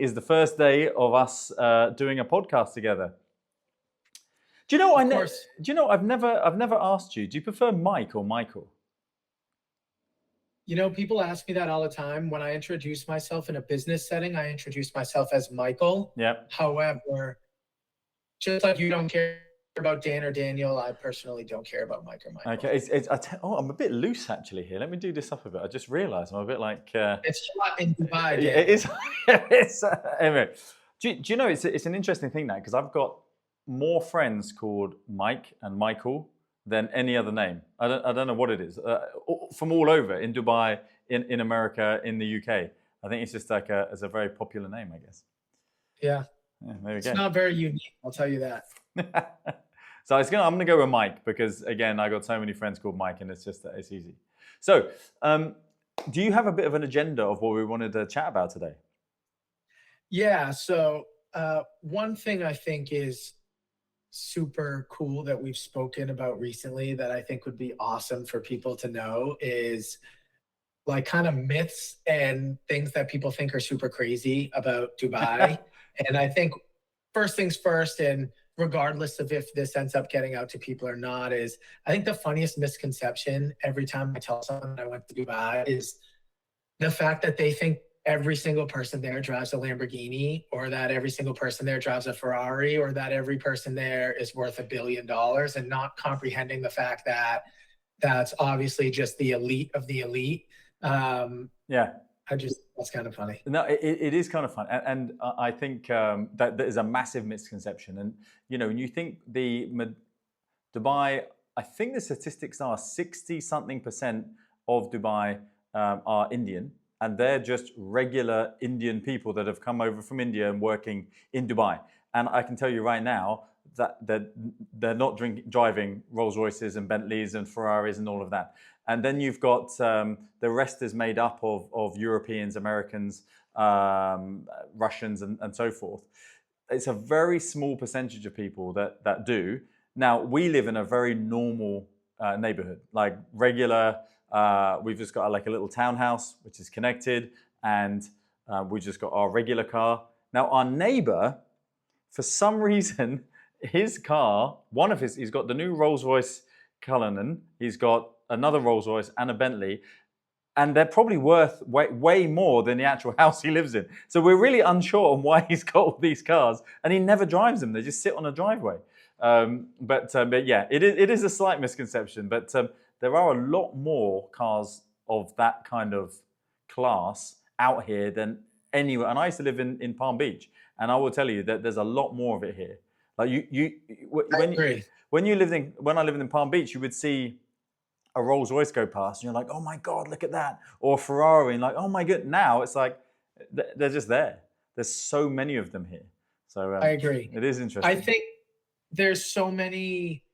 is the first day of us doing a podcast together. Do you know? Of course. Do you know? I've never asked you. Do you prefer Mike or Michael? You know, people ask me that all the time. When I introduce myself in a business setting, I introduce myself as Michael. Yeah. However, just like you don't care about Dan or Daniel, I personally don't care about Mike or Michael. Okay. I'm a bit loose actually here. Let me do this up a bit. I just realised I'm a bit like. It's hot in Dubai. Dan. It is. It's, anyway, do you know it's an interesting thing now because I've got more friends called Mike and Michael than any other name. I don't know what it is. From all over in Dubai, in America, in the UK. I think it's just like it's a very popular name, I guess. Yeah. There we go. It's not very unique, I'll tell you that. So I'm gonna go with Mike because again I got so many friends called Mike and it's easy. So do you have a bit of an agenda of what we wanted to chat about today? Yeah. So one thing I think is super cool that we've spoken about recently that I think would be awesome for people to know is like kind of myths and things that people think are super crazy about Dubai. And I think first things first, and regardless of if this ends up getting out to people or not, is I think the funniest misconception every time I tell someone I went to Dubai is the fact that they think every single person there drives a Lamborghini, or that every single person there drives a Ferrari, or that every person there is worth $1 billion, and not comprehending the fact that that's obviously just the elite of the elite. Yeah. That's kind of funny. No, it is kind of fun. And I think that is a massive misconception. And, you know, when you think Dubai, I think the statistics are 60-something% of Dubai are Indian. And they're just regular Indian people that have come over from India and working in Dubai. And I can tell you right now that they're not driving Rolls Royces and Bentleys and Ferraris and all of that. And then you've got the rest is made up of Europeans, Americans, Russians, and so forth. It's a very small percentage of people that do. Now, we live in a very normal neighborhood, like regular. We've just got like a little townhouse, which is connected, and we just got our regular car. Now, our neighbor, for some reason, his car, he's got the new Rolls Royce Cullinan, he's got another Rolls Royce and a Bentley, and they're probably worth way more than the actual house he lives in. So we're really unsure on why he's got all these cars, and he never drives them. They just sit on a driveway. But yeah, it is a slight misconception, but there are a lot more cars of that kind of class out here than anywhere. And I used to live in Palm Beach, and I will tell you that there's a lot more of it here. Like when I lived in Palm Beach, you would see a Rolls Royce go past, and you're like, oh my God, look at that. Or a Ferrari, and like, oh my God. Now it's like, they're just there. There's so many of them here. So I agree. It is interesting. I think there's so many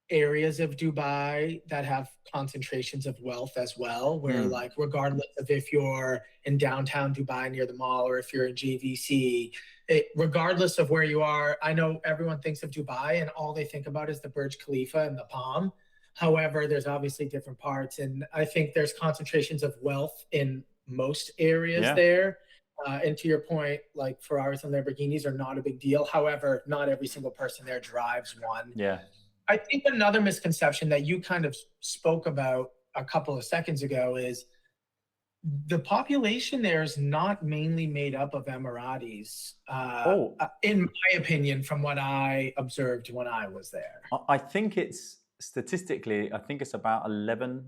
areas of Dubai that have concentrations of wealth as well, where like, regardless of if you're in downtown Dubai near the mall, or if you're in JVC, regardless of where you are, I know everyone thinks of Dubai and all they think about is the Burj Khalifa and the Palm. However, there's obviously different parts, and I think there's concentrations of wealth in most areas there. And to your point, like Ferraris and Lamborghinis are not a big deal. However, not every single person there drives one. Yeah. I think another misconception that you kind of spoke about a couple of seconds ago is the population there is not mainly made up of Emiratis, in my opinion, from what I observed when I was there. I think it's statistically, I think it's about 11%,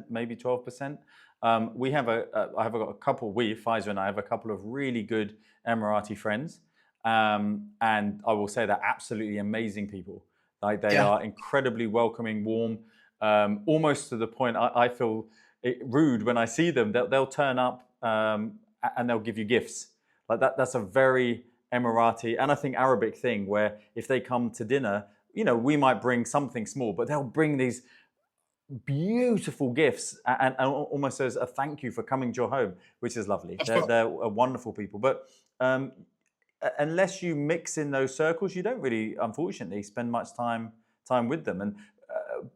maybe 12%. Pfizer and I have a couple of really good Emirati friends. And I will say they're absolutely amazing people. Like they are incredibly welcoming, warm, almost to the point I feel rude when I see them. They'll turn up and they'll give you gifts. Like that's a very Emirati and I think Arabic thing where if they come to dinner, you know, we might bring something small, but they'll bring these beautiful gifts and almost as a thank you for coming to your home, which is lovely. They're wonderful people. But unless you mix in those circles, you don't really, unfortunately, spend much time with them. And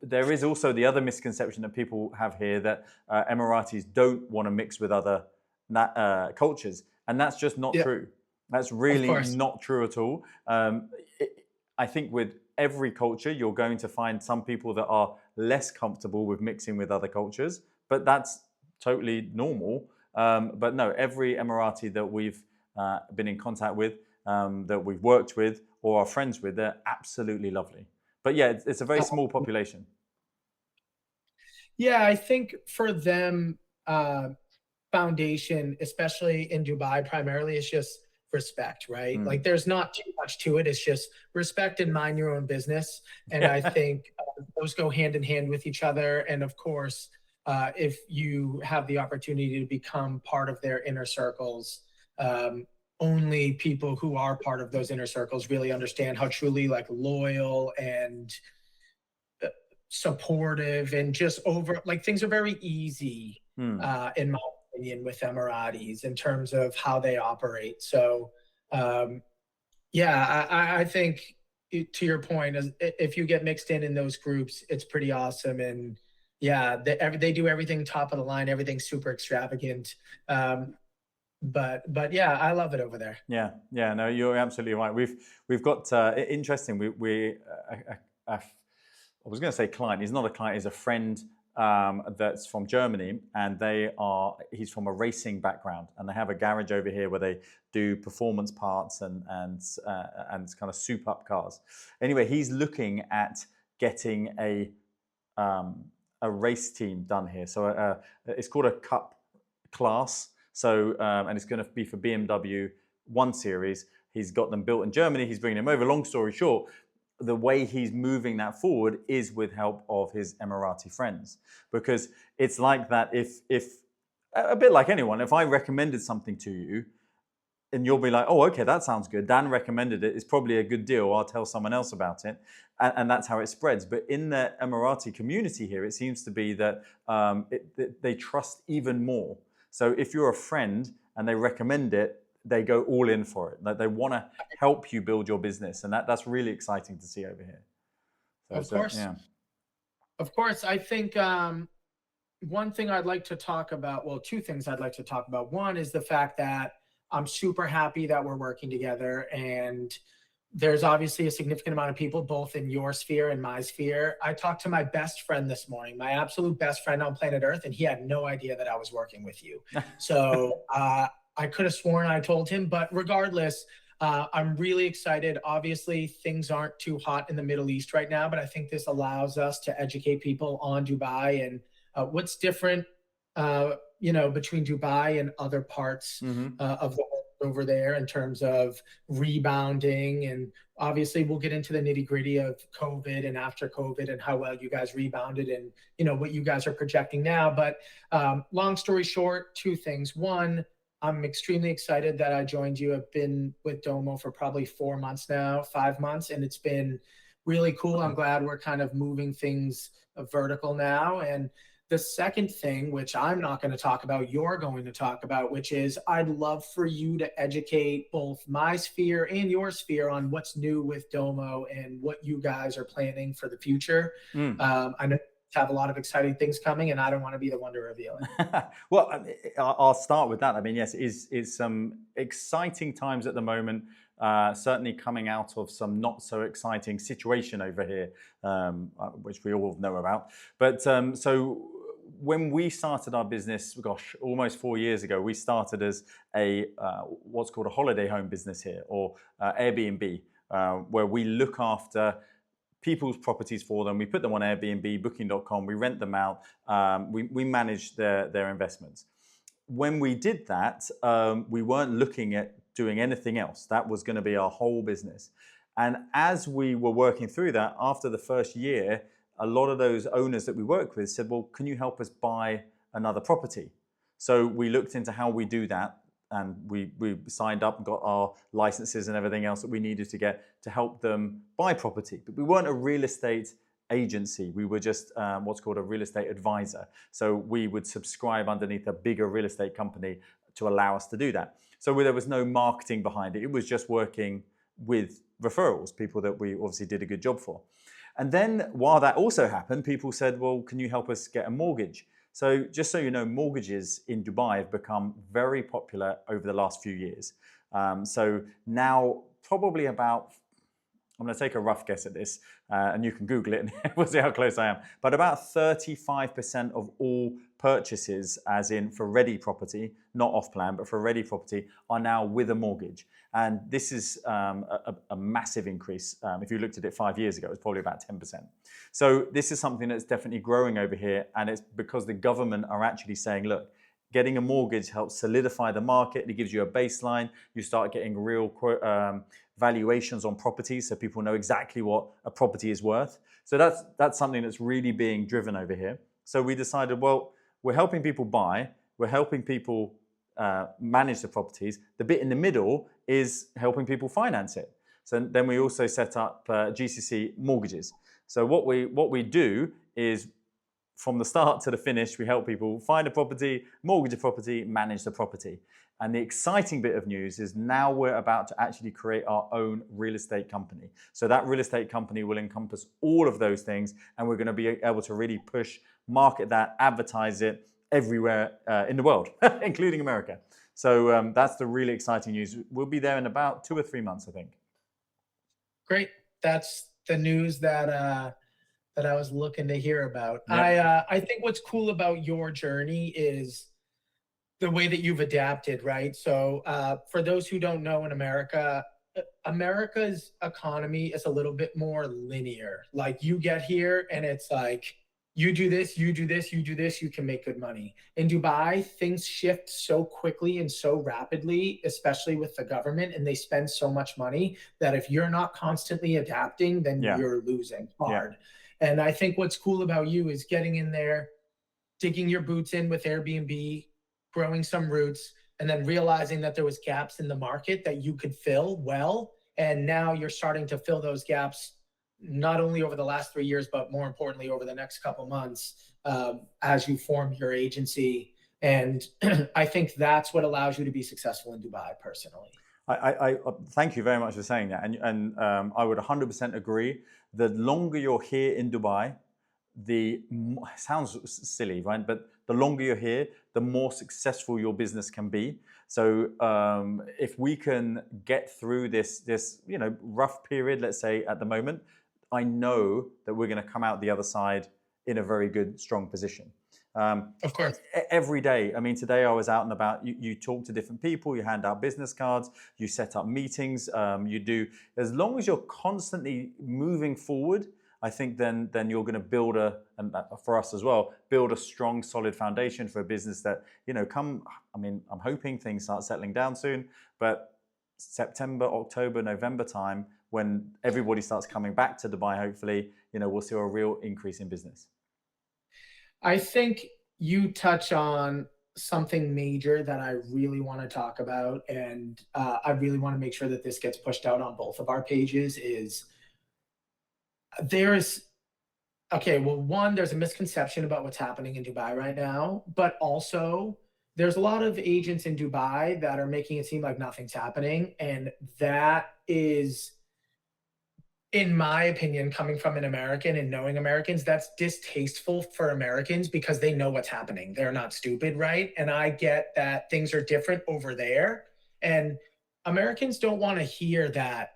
there is also the other misconception that people have here that Emiratis don't want to mix with other cultures. And that's just not Yeah, true. That's of really course. not true at all. I think with every culture, you're going to find some people that are less comfortable with mixing with other cultures, but that's totally normal. But no, every Emirati that we've been in contact with, that we've worked with, or are friends with, they're absolutely lovely. But yeah, it's a very small population. Yeah, I think for them, foundation, especially in Dubai, primarily, is just respect, right? Mm. Like, there's not too much to it. It's just respect and mind your own business. And I Yeah. think those go hand in hand with each other. And of course, if you have the opportunity to become part of their inner circles, um, only people who are part of those inner circles really understand how truly like loyal and supportive and just over like things are very easy Mm. in my opinion with Emiratis in terms of how they operate. So um, yeah, I think to your point, if you get mixed in those groups, it's pretty awesome. And yeah, they do everything top of the line, everything super extravagant. Um, but yeah, I love it over there. Yeah, yeah, no, you're absolutely right. We've got interesting. I was going to say client. He's not a client. He's a friend that's from Germany, and he's from a racing background, and they have a garage over here where they do performance parts and kind of soup up cars. Anyway, he's looking at getting um, a race team done here. So it's called a Cup class. So and it's going to be for BMW 1 Series. He's got them built in Germany. He's bringing them over. Long story short, the way he's moving that forward is with help of his Emirati friends, because it's like that. If a bit like anyone, if I recommended something to you, and you'll be like, oh, okay, that sounds good. Dan recommended it. It's probably a good deal. I'll tell someone else about it. And that's how it spreads. But in the Emirati community here, it seems to be that they trust even more. So if you're a friend and they recommend it, they go all in for it. Like they want to help you build your business. And that's really exciting to see over here. Of course, Yeah. of course. I think one thing I'd like to talk about, well, two things I'd like to talk about. One is the fact that I'm super happy that we're working together, and there's obviously a significant amount of people both in your sphere and my sphere. I talked to my best friend this morning, my absolute best friend on planet Earth, and he had no idea that I was working with you. So I could have sworn I told him, but regardless, I'm really excited. Obviously, things aren't too hot in the Middle East right now, but I think this allows us to educate people on Dubai and what's different, between Dubai and other parts Mm-hmm. of the world over there in terms of rebounding. And obviously, we'll get into the nitty gritty of COVID and after COVID and how well you guys rebounded and what you guys are projecting now. But long story short, two things. One, I'm extremely excited that I joined you. I've been with Domo for probably 4 months now, 5 months, and it's been really cool. I'm glad we're kind of moving things vertical now. And the second thing, which I'm not going to talk about, you're going to talk about, which is I'd love for you to educate both my sphere and your sphere on what's new with Domo and what you guys are planning for the future. Mm. I know you have a lot of exciting things coming, and I don't want to be the one to reveal it. Well, I'll start with that. I mean, yes, it's some exciting times at the moment. Certainly coming out of some not so exciting situation over here, which we all know about. But so when we started our business, gosh, almost 4 years ago, we started as a what's called a holiday home business here, or Airbnb, where we look after people's properties for them. We put them on Airbnb, Booking.com. We rent them out. We manage their investments. When we did that, we weren't looking at doing anything else. That was going to be our whole business. And as we were working through that, after the first year, a lot of those owners that we work with said, well, can you help us buy another property? So we looked into how we do that, and we signed up and got our licenses and everything else that we needed to get to help them buy property. But we weren't a real estate agency. We were just what's called a real estate advisor. So we would subscribe underneath a bigger real estate company to allow us to do that. So there was no marketing behind it. It was just working with referrals, people that we obviously did a good job for. And then while that also happened, people said, well, can you help us get a mortgage? So just so you know, mortgages in Dubai have become very popular over the last few years. So now probably about, I'm going to take a rough guess at this, and you can Google it and we'll see how close I am. But about 35% of all purchases, as in for ready property, not off plan, but for ready property, are now with a mortgage. And this is a massive increase. If you looked at it 5 years ago, it was probably about 10%. So this is something that's definitely growing over here. And it's because the government are actually saying, look, getting a mortgage helps solidify the market. It gives you a baseline. You start getting real valuations on properties, so people know exactly what a property is worth. So that's something that's really being driven over here. So we decided, well, we're helping people buy, we're helping people manage the properties. The bit in the middle is helping people finance it. So then we also set up GCC mortgages. So what we do is, from the start to the finish, we help people find a property, mortgage a property, manage the property. And the exciting bit of news is now we're about to actually create our own real estate company. So that real estate company will encompass all of those things, and we're going to be able to really push, market that, advertise it everywhere in the world, including America. So that's the really exciting news. We'll be there in about 2 or 3 months, I think. Great. That's the news that that I was looking to hear about. Yep. I think what's cool about your journey is the way that you've adapted, right? So for those who don't know, in America, America's economy is a little bit more linear. Like, you get here and it's like, you do this, you do this, you do this, you can make good money. In Dubai, things shift so quickly and so rapidly, especially with the government, and they spend so much money that if you're not constantly adapting, then Yeah. you're losing hard. Yeah. And I think what's cool about you is getting in there, digging your boots in with Airbnb, growing some roots, and then realizing that there was gaps in the market that you could fill well. And now you're starting to fill those gaps, not only over the last 3 years, but more importantly, over the next couple months, as you form your agency. And I think that's what allows you to be successful in Dubai, personally. I thank you very much for saying that. And I would 100% agree. The longer you're here in Dubai, sounds silly, right? But the longer you're here, the more successful your business can be. So if we can get through this rough period, let's say at the moment, I know that we're going to come out the other side in a very good, strong position. Of course. Every day. I mean, today I was out and about. You talk to different people, you hand out business cards, you set up meetings, you do. As long as you're constantly moving forward, I think then you're going to build and for us as well, build a strong, solid foundation for a business that, I'm hoping things start settling down soon, but September, October, November time, when everybody starts coming back to Dubai, hopefully, we'll see a real increase in business. I think you touch on something major that I really want to talk about, and I really want to make sure that this gets pushed out on both of our pages. One, there's a misconception about what's happening in Dubai right now, but also there's a lot of agents in Dubai that are making it seem like nothing's happening, and that is, in my opinion, coming from an American and knowing Americans, that's distasteful for Americans because they know what's happening. They're not stupid, right? And I get that things are different over there. And Americans don't want to hear that,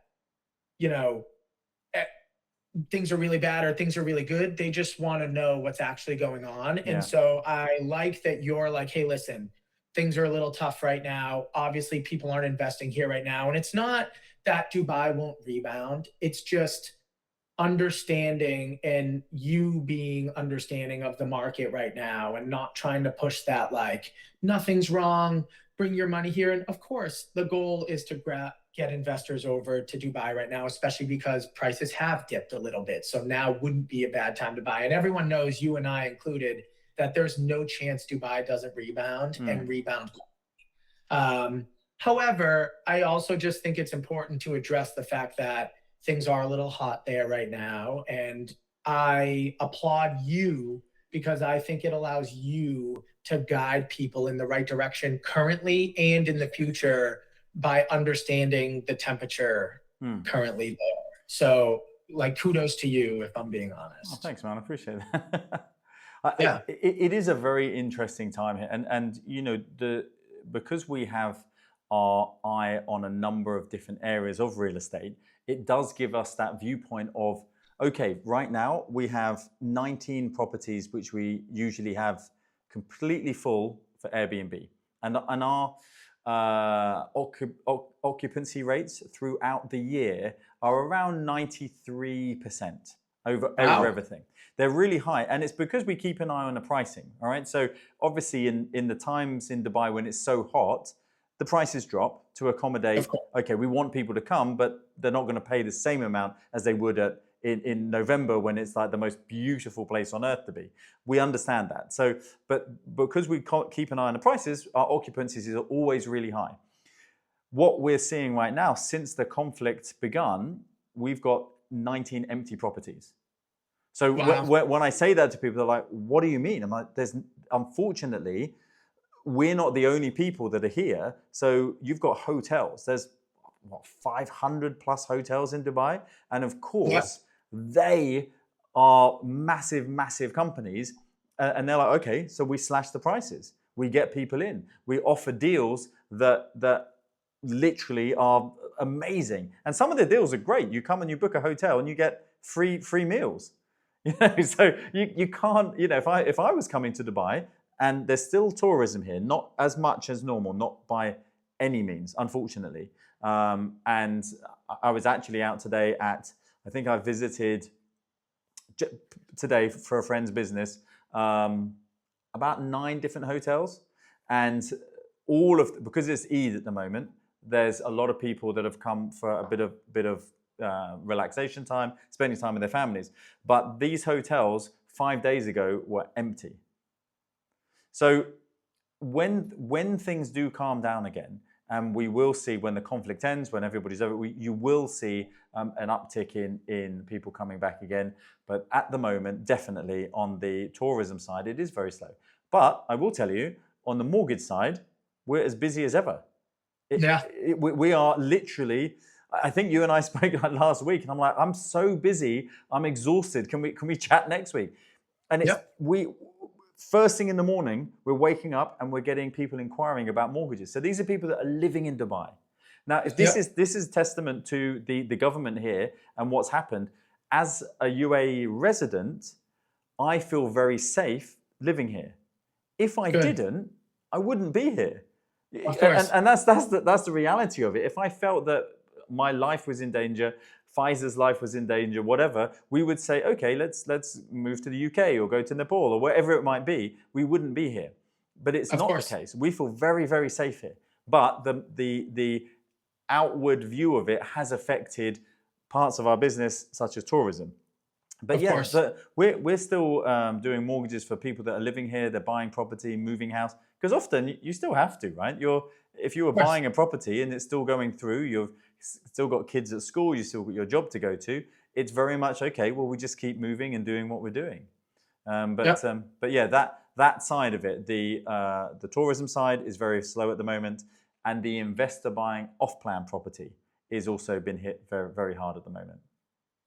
things are really bad or things are really good. They just want to know what's actually going on. Yeah. And so I like that you're like, hey, listen, things are a little tough right now. Obviously, people aren't investing here right now. And it's not that Dubai won't rebound. It's just understanding, and you being understanding of the market right now, and not trying to push that like nothing's wrong, bring your money here. And of course, the goal is to get investors over to Dubai right now, especially because prices have dipped a little bit. So now wouldn't be a bad time to buy. And everyone knows, you and I included, that there's no chance Dubai doesn't rebound and rebound. However, I also just think it's important to address the fact that things are a little hot there right now. And I applaud you because I think it allows you to guide people in the right direction currently and in the future by understanding the temperature currently there. So, like, kudos to you, if I'm being honest. Oh, thanks, man. I appreciate that. Yeah. It is a very interesting time here, and you know because we have our eye on a number of different areas of real estate, it does give us that viewpoint of okay, right now we have 19 properties which we usually have completely full for Airbnb, and our occupancy rates throughout the year are around 93% over Wow. everything. They're really high, and it's because we keep an eye on the pricing. All right, so obviously in the times in Dubai when it's so hot, the prices drop to Of accommodate. course. Okay, we want people to come, but they're not going to pay the same amount as they would in November when it's like the most beautiful place on earth to be. We understand that. So, but because we keep an eye on the prices, our occupancies are always really high. What we're seeing right now, since the conflict begun, we've got 19 empty properties. So Wow. when I say that to people, they're like, "What do you mean?" I'm like, "There's unfortunately, we're not the only people that are here. So you've got hotels. There's what 500 plus hotels in Dubai, and of Yeah. course they are massive, massive companies. And they're like, okay, so we slash the prices. We get people in. We offer deals that literally are amazing. And some of the deals are great. You come and you book a hotel and you get free meals. You know, so you can't, you know, if I was coming to Dubai and there's still tourism here, not as much as normal, not by any means, unfortunately. And I was actually out today I think I visited today for a friend's business about 9 different hotels, and because it's Eid at the moment, there's a lot of people that have come for a bit of relaxation time, spending time with their families. But these hotels 5 days ago were empty. So when things do calm down again, and we will see when the conflict ends, when everybody's over, you will see an uptick in people coming back again. But at the moment, definitely on the tourism side, it is very slow. But I will tell you, on the mortgage side, we're as busy as ever. Yeah. We are literally. I think you and I spoke last week, and I'm like, I'm so busy, I'm exhausted. Can we chat next week? And it's Yep. first thing in the morning, we're waking up and we're getting people inquiring about mortgages. So these are people that are living in Dubai. Now, if Yep. this is testament to the government here and what's happened. As a UAE resident, I feel very safe living here. If I Good. didn't, I wouldn't be here. Of course. And that's the reality of it. If I felt that my life was in danger, Pfizer's life was in danger, whatever, we would say, okay, let's move to the UK or go to Nepal or wherever it might be. We wouldn't be here. But it's Of not the course. case. We feel very, very safe here. But the outward view of it has affected parts of our business, such as tourism. But Of yeah, course. we're still doing mortgages for people that are living here. They're buying property, moving house, because often you still have to, right? If you were Of course. buying a property and it's still going through, you've still got kids at school, you still got your job to go to. It's very much okay. Well, we just keep moving and doing what we're doing. Yep. But yeah, that side of it, the tourism side is very slow at the moment, and the investor buying off-plan property is also been hit very, very hard at the moment.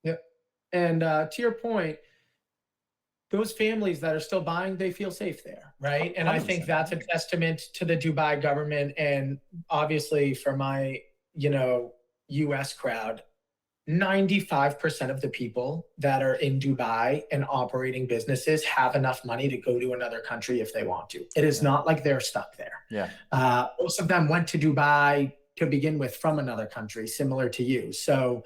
Yep. And to your point, those families that are still buying, they feel safe there, right? And I think 100%. that's a testament to the Dubai government, and obviously for my, US crowd, 95% of the people that are in Dubai and operating businesses have enough money to go to another country if they want to. It is Yeah. not like they're stuck there. Yeah. Most of them went to Dubai to begin with from another country, similar to you. So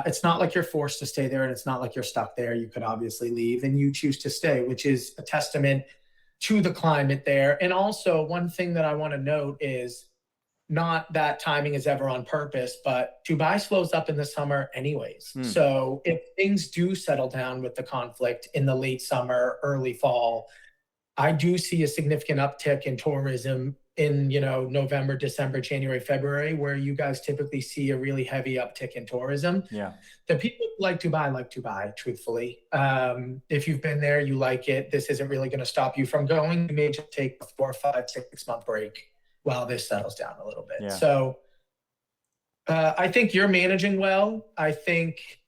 it's not like you're forced to stay there, and it's not like you're stuck there. You could obviously leave, and you choose to stay, which is a testament to the climate there. And also, one thing that I want to note is not that timing is ever on purpose, but Dubai slows up in the summer anyways. So if things do settle down with the conflict in the late summer, early fall, I do see a significant uptick in tourism in, November, December, January, February, where you guys typically see a really heavy uptick in tourism. Yeah. The people who like Dubai, truthfully. If you've been there, you like it. This isn't really going to stop you from going. You may just take a 4, 5, 6 month break while this settles down a little bit. Yeah. So I think you're managing well. I think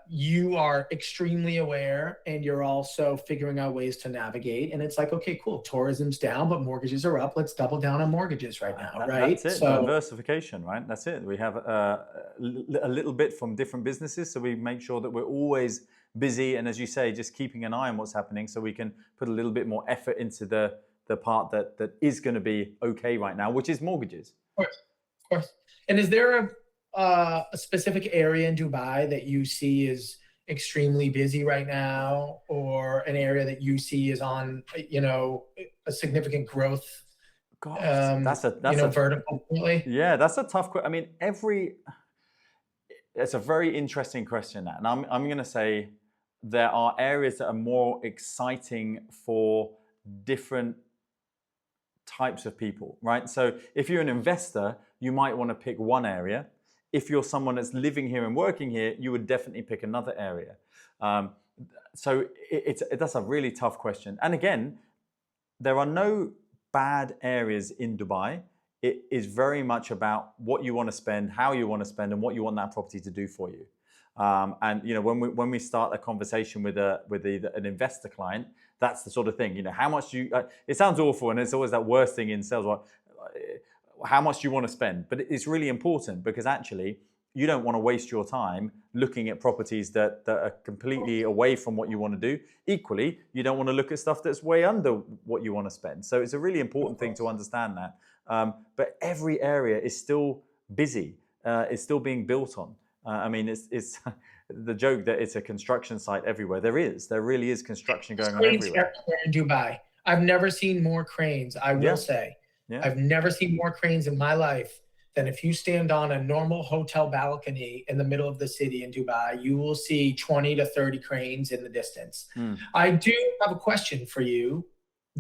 you are extremely aware and you're also figuring out ways to navigate. And it's like, okay, cool. Tourism's down, but mortgages are up. Let's double down on mortgages right now, That's right? it. So, Diversification, right? That's it. We have a little bit from different businesses, so we make sure that we're always busy, and as you say, just keeping an eye on what's happening, so we can put a little bit more effort into the part that is going to be okay right now, which is mortgages. of course, of course. And is there a specific area in Dubai that you see is extremely busy right now, or an area that you see is on, a significant growth, God, that's a vertical currently? yeah, that's a tough question. I mean, it's a very interesting question, that, and I'm going to say there are areas that are more exciting for different types of people, right? So if you're an investor, you might want to pick one area. If you're someone that's living here and working here, you would definitely pick another area. Um, so that's a really tough question. And again, there are no bad areas in Dubai. It is very much about what you want to spend, how you want to spend, and what you want that property to do for you. And when we start a conversation with an investor client, that's the sort of thing. How much do you? It sounds awful, and it's always that worst thing in sales. How much do you want to spend? But it's really important, because actually you don't want to waste your time looking at properties that are completely away from what you want to do. Equally, you don't want to look at stuff that's way under what you want to spend. So it's a really important thing to understand that. But every area is still busy. It's still being built on. I mean, it's the joke that it's a construction site everywhere. There really is construction going on Cranes everywhere. everywhere in Dubai. I've never seen more cranes, I will Yeah, say. yeah. I've never seen more cranes in my life than if you stand on a normal hotel balcony in the middle of the city in Dubai, you will see 20 to 30 cranes in the distance. Mm. I do have a question for you,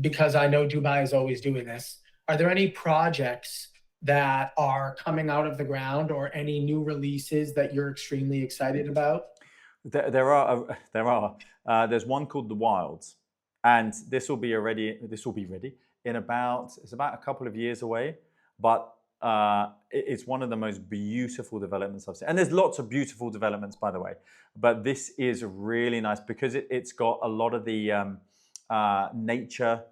because I know Dubai is always doing this. Are there any projects that are coming out of the ground, or any new releases that you're extremely excited about? There are. There's one called The Wilds, and this will be ready. This will be ready in it's about a couple of years away, but it's one of the most beautiful developments I've seen. And there's lots of beautiful developments, by the way, but this is really nice because it's got a lot of the nature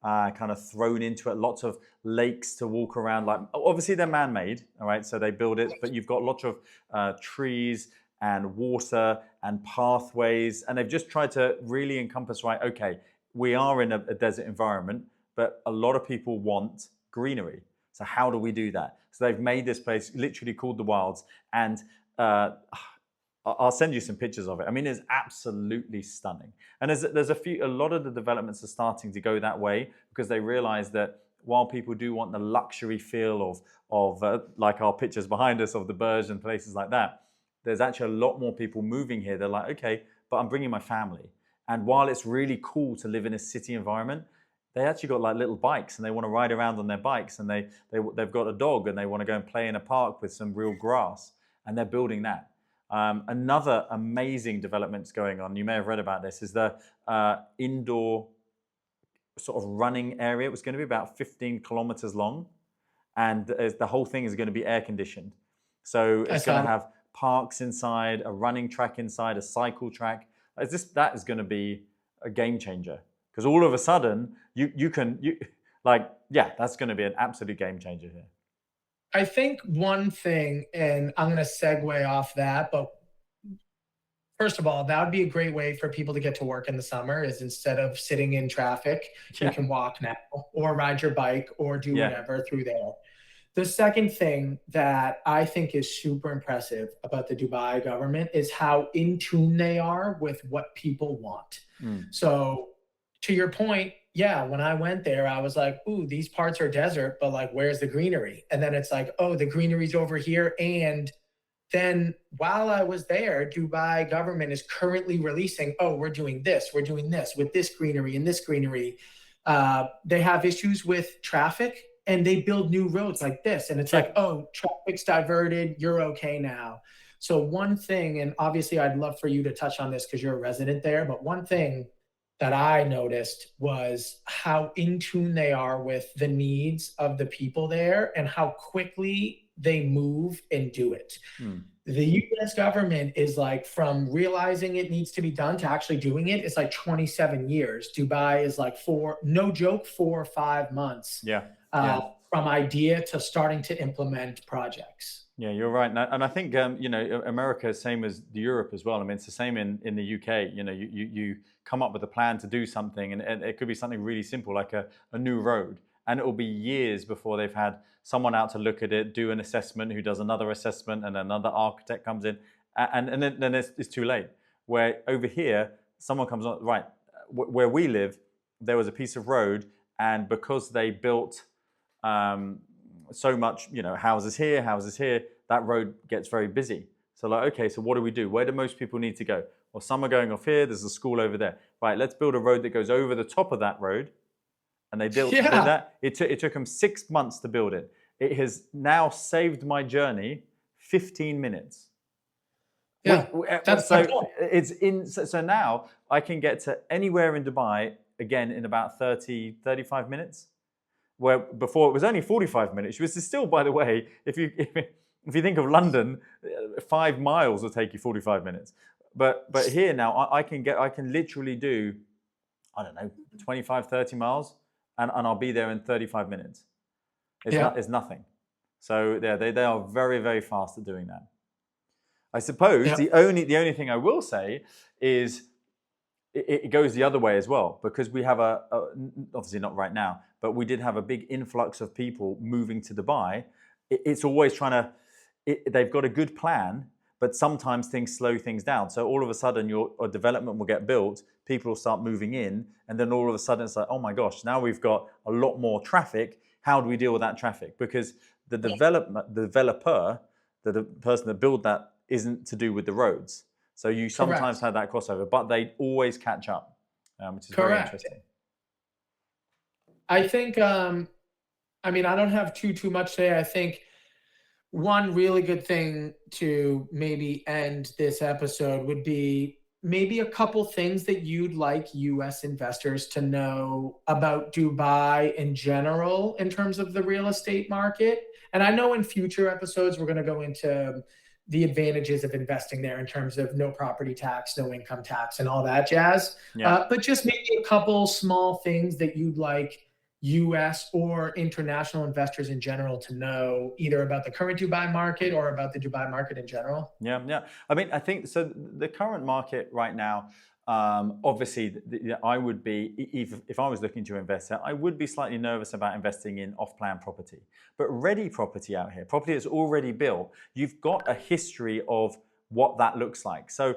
kind of thrown into it. Lots of lakes to walk around. Like, obviously they're man-made, all right, so they build it, but you've got lots of trees and water and pathways, and they've just tried to really encompass, right, okay, we are in a desert environment, but a lot of people want greenery. So how do we do that? So they've made this place literally called The Wilds, and I'll send you some pictures of it. I mean, it's absolutely stunning. And there's a lot of the developments are starting to go that way, because they realize that while people do want the luxury feel of like our pictures behind us of the Burj and places like that, there's actually a lot more people moving here. They're like, okay, but I'm bringing my family. And while it's really cool to live in a city environment, they actually got like little bikes, and they want to ride around on their bikes, and they've got a dog, and they want to go and play in a park with some real grass, and they're building that. Another amazing developments going on, you may have read about this, is the indoor sort of running area. It was going to be about 15 kilometers long, and the whole thing is going to be air conditioned. So it's going to have parks inside, a running track inside, a cycle track. That is going to be a game changer, because all of a sudden that's going to be an absolute game changer here. I think one thing, and I'm going to segue off that, but first of all, that would be a great way for people to get to work in the summer, is instead of sitting in traffic, you can walk now, or ride your bike, or do whatever through there. The second thing that I think is super impressive about the Dubai government is how in tune they are with what people want. So to your point, yeah, when I went there, I was like, ooh, these parts are desert, but like, where's the greenery? And then it's like, oh, the greenery's over here. And then while I was there, Dubai government is currently releasing, oh, we're doing this with this greenery and this greenery. They have issues with traffic, and they build new roads like this. And it's like, oh, traffic's diverted, you're okay now. So one thing, and obviously I'd love for you to touch on this because you're a resident there, but one thing that I noticed was how in tune they are with the needs of the people there, and how quickly they move and do it. Hmm. The US government is like, from realizing it needs to be done to actually doing it, it's like 27 years. Dubai is like no joke, 4 or 5 months Yeah. uh, Yeah. from idea to starting to implement projects. Yeah, you're right. And I think, America is same as Europe as well. I mean, it's the same in the UK. You come up with a plan to do something, and it could be something really simple, like a new road. And it will be years before they've had someone out to look at it, do an assessment, who does another assessment, and another architect comes in. And then it's too late. Where over here, someone comes on, right, where we live, there was a piece of road, and because they built so much, houses here, that road gets very busy. So like, okay, so what do we do? Where do most people need to go? Well, some are going off here, there's a school over there. Right, let's build a road that goes over the top of that road. And they built Yeah. that. It took them 6 months to build it. It has now saved my journey 15 minutes. Yeah, that's so cool. so now I can get to anywhere in Dubai again in about 35 minutes. Where before it was only 45 minutes, which is still, by the way, if you think of London, 5 miles will take you 45 minutes. But here now, I can literally do, I don't know, 25, 30 miles, and I'll be there in 35 minutes. It's nothing. So yeah, they are very, very fast at doing that. I suppose the only thing I will say is it goes the other way as well, because we have obviously not right now, but we did have a big influx of people moving to Dubai. It's always they've got a good plan, but sometimes things slow things down. So all of a sudden a development will get built, people will start moving in, and then all of a sudden it's like, oh my gosh, now we've got a lot more traffic. How do we deal with that traffic? Because the developer, the person that built that, isn't to do with the roads. So you sometimes have that crossover, but they always catch up, which is very interesting. I think, I don't have too much to say. I think one really good thing to maybe end this episode would be maybe a couple things that you'd like US investors to know about Dubai in general in terms of the real estate market. And I know in future episodes, we're going to go into the advantages of investing there in terms of no property tax, no income tax, and all that jazz. Yeah. But just maybe a couple small things that you'd like US or international investors in general to know, either about the current Dubai market or about the Dubai market in general? Yeah. I mean, I think so. The current market right now, obviously, I would be, if I was looking to invest there, I would be slightly nervous about investing in off-plan property. But ready property out here, property that's already built, you've got a history of what that looks like. So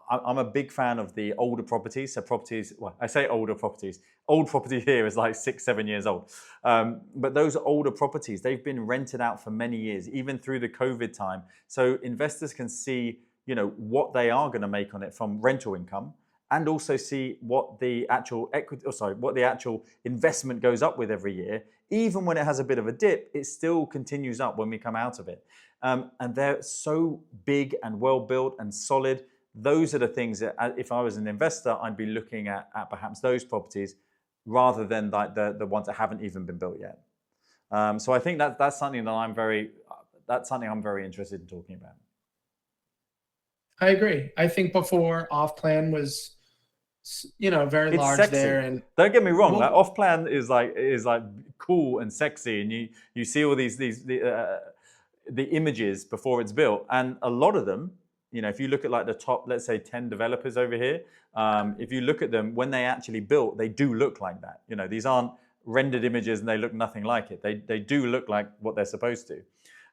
I'm a big fan of the older properties. So properties, well, I say older properties. Old property here is like 6, 7 years old. But those older properties, they've been rented out for many years, even through the COVID time. So investors can see, what they are going to make on it from rental income, and also see what the actual what the actual investment goes up with every year. Even when it has a bit of a dip, it still continues up when we come out of it. And they're so big and well built and solid. Those are the things that, if I was an investor, I'd be looking at perhaps those properties rather than like the ones that haven't even been built yet. So I think that's something that I'm very interested in talking about. I agree. I think before off-plan was, very It's large sexy. there. And don't get me wrong, like off-plan is like cool and sexy, and you see all the images before it's built, and a lot of them. If you look at like the top, let's say 10 developers over here, if you look at them, when they actually built, they do look like that. These aren't rendered images and they look nothing like it. They do look like what they're supposed to.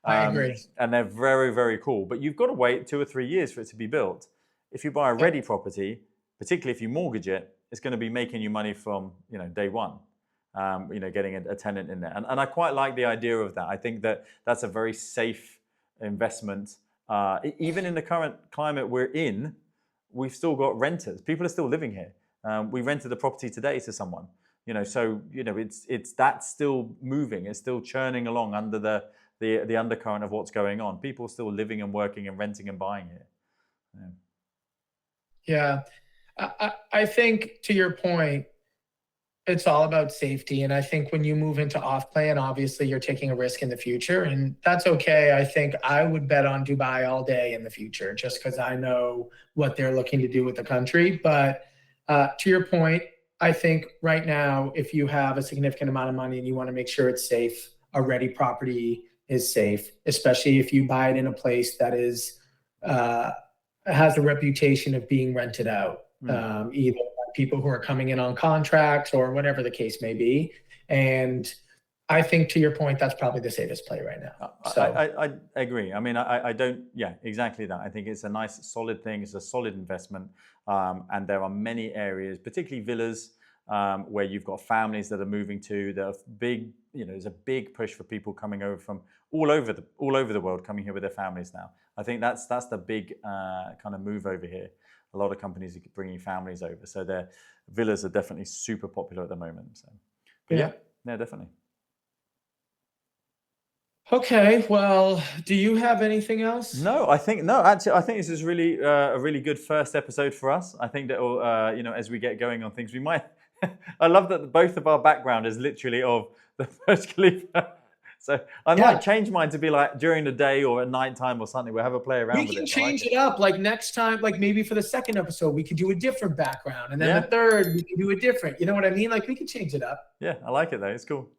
I agree. And they're very, very cool. But you've got to wait 2 or 3 years for it to be built. If you buy a ready property, particularly if you mortgage it, it's going to be making you money from day one. Getting a tenant in there. And I quite like the idea of that. I think that's a very safe investment. Even in the current climate we're in, we've still got renters. People are still living here. We rented a property today to someone. That's still moving. It's still churning along under the undercurrent of what's going on. People are still living and working and renting and buying here. Yeah. I think, to your point, It's all about safety. And I think when you move into off plan, obviously you're taking a risk in the future, and that's okay. I think I would bet on Dubai all day in the future just because I know what they're looking to do with the country. But to your point, I think right now, if you have a significant amount of money and you want to make sure it's safe, a ready property is safe, especially if you buy it in a place that is uh, has a reputation of being rented out, either by people who are coming in on contracts or whatever the case may be. And I think to your point, that's probably the safest play right now. So I agree. I mean, I don't, yeah, exactly that. I think it's a nice, solid thing. It's a solid investment. And there are many areas, particularly villas, where you've got families that are moving to. There are big, there's a big push for people coming over from all over the world, coming here with their families now. I think that's the big kind of move over here. A lot of companies are bringing families over, so their villas are definitely super popular at the moment. So, but yeah, definitely. okay, well, do you have anything else? No, actually, I think this is really a really good first episode for us. I think that as we get going on things, we might. I love that both of our background is literally of the Burj Khalifa. So I might change mine to be like during the day or at night time or something. We'll have a play around with it. We can change it up. Like next time, like maybe for the second episode, we could do a different background. And then the third, we can do a different. You know what I mean? Like we can change it up. Yeah, I like it though. It's cool.